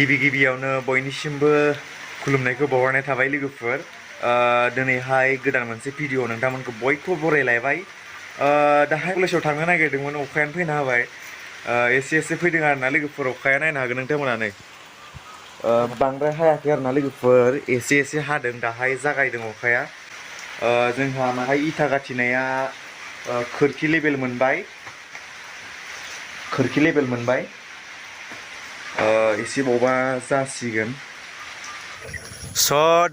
गिबियावनो बयनिसिमबो खुलुमनायखौ बावहरनाय थाबाय लोगोफोर। दिनैहाय गोदान मोनसे भिडिअ नोंथांमोनखौ बयखौबो बरायलायबाय। दाहाय कलेजाव थांनो नागिरदोंमोन, अखायानो फैना होबाय। एसे फैदों आरोना लोगोफोर, अखाया नायनो हागोन नोंथांमोना नै। बांद्राय हायाखै आरोना लोगोफोर, एसे हादों। दाहाय जागायदों अखाया। जोंहा माहाय इथा गाथिनाया खोरखि लेभेल मोनबाय। एसे बावबा जासिगोन।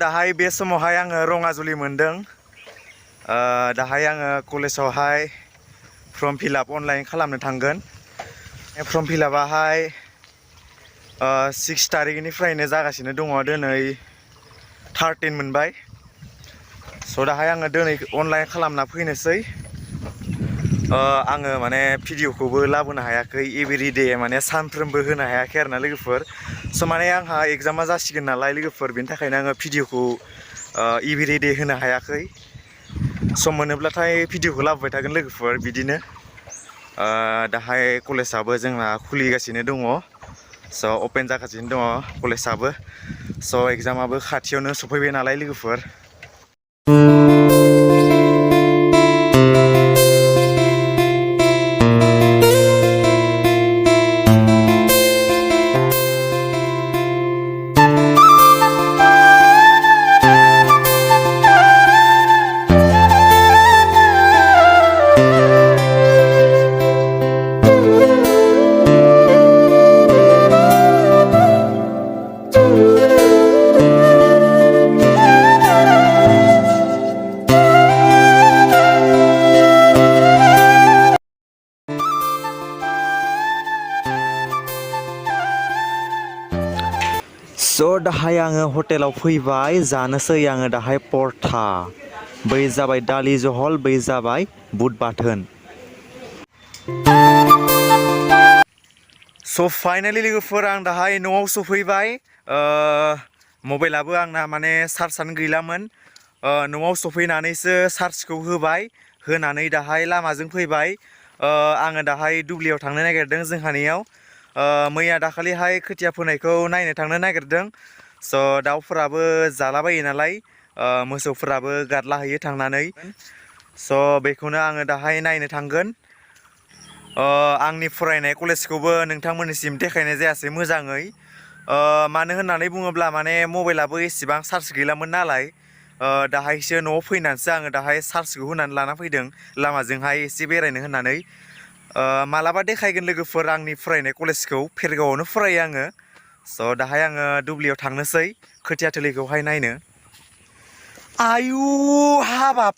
दाहाय बे समावहाय आङो रङाजुलि मोनदों। दाहाय आङो कलेजावहाय फर्म फिलआप अनलाइन खालामनो थांगोन। फर्म फिलआपाहाय 6 थारिखनिफ्रायनो जागासिनो दङ। दिनै 13 मोनबाय। दाहाय आङो दिनै अनलाइन खालामना फैनोसै। आङो माने भिडिअखौबो लाबोनो हायाखै, एभ्रिडे माने सानफ्रोमबो होनो हायाखै आरोना लोगोफोर। माने आंहा एगजामा जासिगोन नालाय लोगोफोर, बेनि थाखायनो आङो भिडिअखौ एभ्रिडे होनो हायाखै। सम मोनोब्लाथाय भिडिअखौ लाबोबाय थागोन लोगोफोर बिदिनो। दाहाय कलेजाबो जोंना खुलिगासिनो दङ। अपेन जागासिनो दङ कलेजाबो। एगजामाबो खाथियावनो सफैबाय नालाय लोगोफोर। दाहाय आङो हटेलाव फैबाय, जानोसै आङो दाहाय परथा। बै जाबाय दालि जहल, बै जाबाय बुट बाथोन। फाइनालि लोगोफोर, आं दाहाय न'आव सफैबाय। मबाइलाबो आंना माने चार्जआनो गैलामोन। न'आव सफैनानैसो चार्जखौ होबाय, होनानै दाहाय लामाजों फैबाय। आङो दाहाय दुब्लियाव थांनो नागिरदों जोंहानियाव। मैया दाखालिहाय खोथिया फोनायखौ नायनो थांनो नागिरदों। दाउफोराबो जालाबायो नालाय, मोसौफोराबो गादलाहैयो थांनानै। बेखौनो आङो दाहाय नायनो थांगोन। आंनि फरायनाय कलेजखौबो नोंथांमोननिसिम देखायनाय जायासै मोजाङै। मानो होननानै बुङोब्ला माने मबाइलाबो एसेबां चार्ज गैलामोन नालाय। दाहायसो न'आव फैनानैसो आङो दाहाय चार्जखौ होनानै लाना फैदों, लामाजोंहाय एसे बेरायनो होननानै। मालाबा देखायगोन लोगोफोर आंनि फरायनाय कलेजखौ, भेरगावआवनो फरायो आङो। दाहाय आङो दुब्लियाव थांनोसै खोथिया थिलिखौहाय नायनो। आयु हाबाब,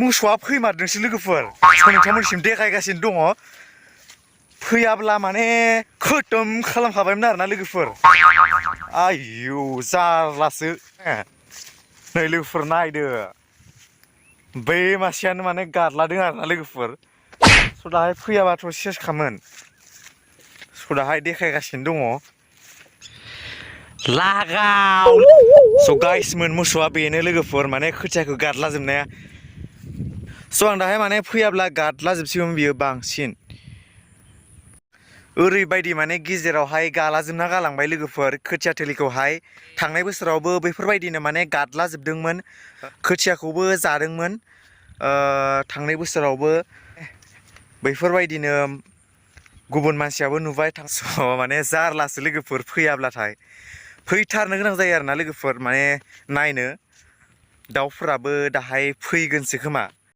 मोसौआ फैमारदोंसो लोगोफोर। नोंथांमोननिसिम देखायगासिनो दङ। फैयाब्ला माने खोथोम खालामखाबायमोन आरोना लोगोफोर। आयौ जारलासो। नै लोगोफोर नायदो, बै मासेयानो माने गादलादों आरोना लोगोफोर। दाहाय फैयाबाथ' सेसखामोन। दाहाय देखायगासिनो दङ। लागाव गाइसमोन, मोसौआ बेनो लोगोफोर, माने खोथियाखौ गादला जोबनाया। आं दाहाय माने फैयाब्ला गादला जोबसिगौमोन बियो बांसिन। ओरैबायदि माने गेजेरावहाय गालाजोबना गालांबाय लोगोफोर खोथिया थिलिखौहाय। थांनाय बोसोरावबो बेफोरबायदिनो माने गादला जोबदोंमोन, खोथियाखौबो जादोंमोन। थांनाय बोसोरावबो बैफोरबायदिनो गुबुन मानसियाबो नुबाय। माने जारलासो लोगोफोर, फैयाब्लाथाय। फैथारनो गोनां जायो आरोना लोगोफोर, माने नायनो। दाउफोराबो दाहाय फैगोनसो खोमा।